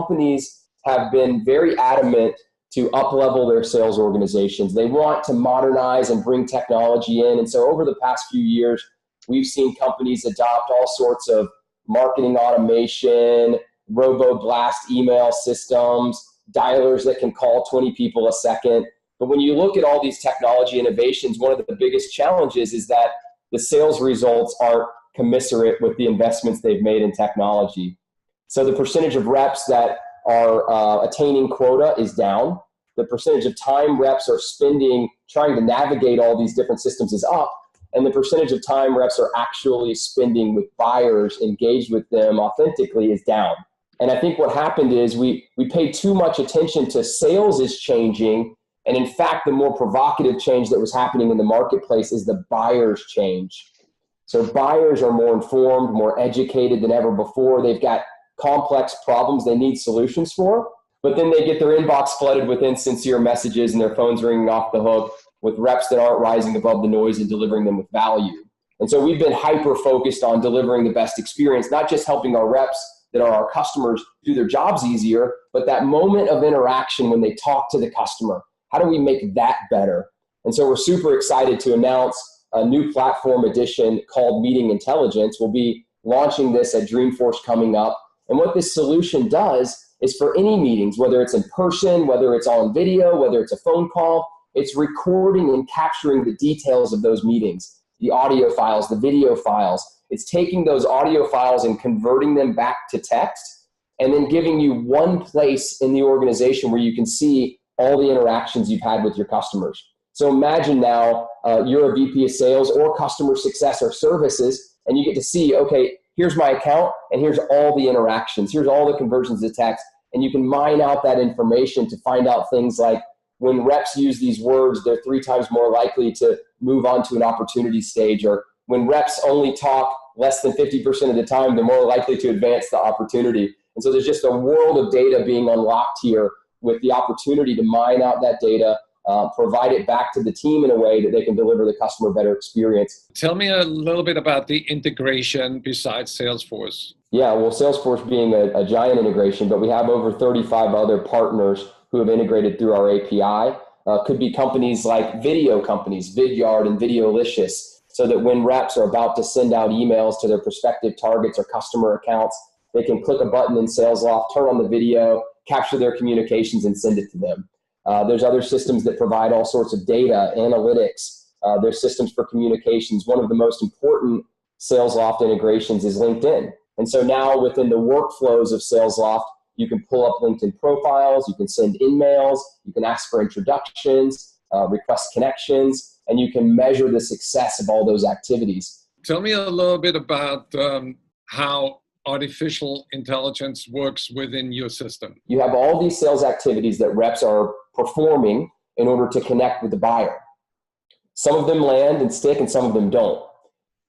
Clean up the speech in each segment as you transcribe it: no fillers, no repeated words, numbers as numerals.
companies have been very adamant to up-level their sales organizations. They want to modernize and bring technology in. And so over the past few years, we've seen companies adopt all sorts of marketing automation, robo-blast email systems, dialers that can call 20 people a second. But when you look at all these technology innovations, one of the biggest challenges is that the sales results aren't commensurate with the investments they've made in technology. So the percentage of reps that are attaining quota is down. The percentage of time reps are spending trying to navigate all these different systems is up. And the percentage of time reps are actually spending with buyers engaged with them authentically is down. And I think what happened is we paid too much attention to sales is changing. And in fact, the more provocative change that was happening in the marketplace is the buyers change. So buyers are more informed, more educated than ever before. They've got complex problems they need solutions for, but then they get their inbox flooded with insincere messages and their phones ringing off the hook with reps that aren't rising above the noise and delivering them with value. And so we've been hyper-focused on delivering the best experience, not just helping our reps that are our customers do their jobs easier, but that moment of interaction when they talk to the customer. How do we make that better? And so we're super excited to announce a new platform edition called Meeting Intelligence. We'll be launching this at Dreamforce coming up. And what this solution does is for any meetings, whether it's in person, whether it's on video, whether it's a phone call, it's recording and capturing the details of those meetings, the audio files, the video files. It's taking those audio files and converting them back to text and then giving you one place in the organization where you can see all the interactions you've had with your customers. So imagine now you're a VP of sales or customer success or services, and you get to see, okay, here's my account and here's all the interactions. Here's all the conversions to text. And you can mine out that information to find out things like when reps use these words, they're 3 times more likely to move on to an opportunity stage, or when reps only talk less than 50% of the time, they're more likely to advance the opportunity. And so there's just a world of data being unlocked here with the opportunity to mine out that data, provide it back to the team in a way that they can deliver the customer a better experience. Tell me a little bit about the integration besides Salesforce. Yeah, well, Salesforce being a giant integration, but we have over 35 other partners who have integrated through our API. Could be companies like video companies, Vidyard and Videolicious, so that when reps are about to send out emails to their prospective targets or customer accounts, they can click a button in Salesloft, turn on the video, capture their communications, and send it to them. There's other systems that provide all sorts of data, analytics. There's systems for communications. One of the most important Salesloft integrations is LinkedIn. And so now within the workflows of Salesloft, you can pull up LinkedIn profiles, you can send in-mails, you can ask for introductions, request connections, and you can measure the success of all those activities. Tell me a little bit about how artificial intelligence works within your system. You have all these sales activities that reps are performing in order to connect with the buyer. Some of them land and stick and some of them don't.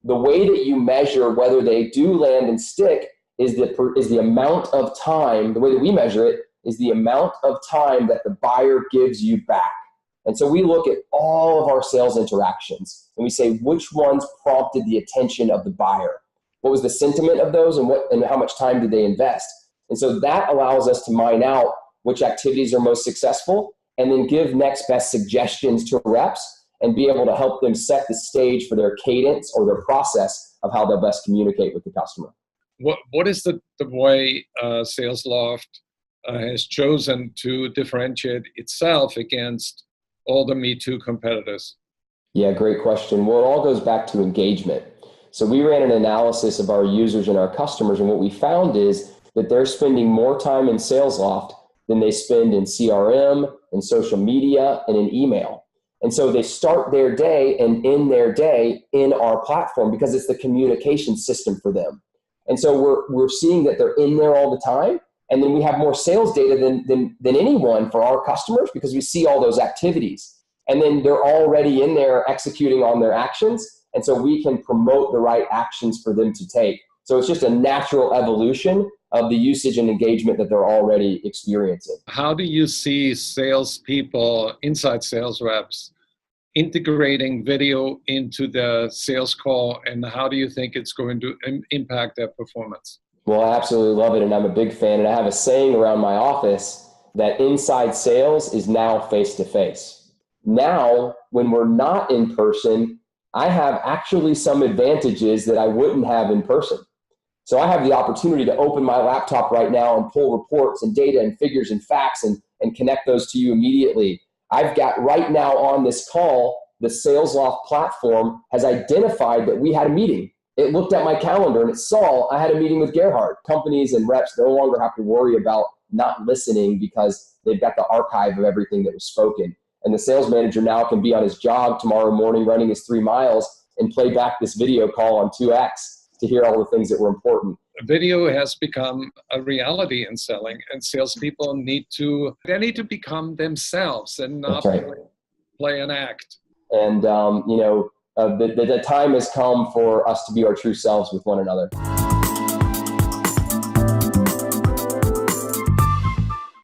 The way that you measure whether they do land and stick is the amount of time, the way that we measure it is the amount of time that the buyer gives you back. And so we look at all of our sales interactions and we say which ones prompted the attention of the buyer. What was the sentiment of those and how much time did they invest? And so that allows us to mine out which activities are most successful and then give next best suggestions to reps and be able to help them set the stage for their cadence or their process of how they'll best communicate with the customer. What is the way Salesloft has chosen to differentiate itself against all the Me Too competitors? Yeah, great question. Well, it all goes back to engagement. So we ran an analysis of our users and our customers, and what we found is that they're spending more time in Salesloft than they spend in CRM, in social media, and in email. And so they start their day and end their day in our platform because it's the communication system for them. And so we're seeing that they're in there all the time. And then we have more sales data than anyone for our customers because we see all those activities. And then they're already in there executing on their actions. And so we can promote the right actions for them to take. So it's just a natural evolution of the usage and engagement that they're already experiencing. How do you see salespeople, inside sales reps, integrating video into the sales call, and how do you think it's going to impact their performance? Well, I absolutely love it, and I'm a big fan. And I have a saying around my office that inside sales is now face-to-face. Now, when we're not in person, I have actually some advantages that I wouldn't have in person. So I have the opportunity to open my laptop right now and pull reports and data and figures and facts and connect those to you immediately. I've got right now on this call, the Salesloft platform has identified that we had a meeting. It looked at my calendar and it saw I had a meeting with Gerhard. Companies and reps no longer have to worry about not listening because they've got the archive of everything that was spoken. And the sales manager now can be on his job tomorrow morning running his 3 miles and play back this video call on 2X to hear all the things that were important. Video has become a reality in selling, and salespeople need to become themselves and not play an act. And the time has come for us to be our true selves with one another.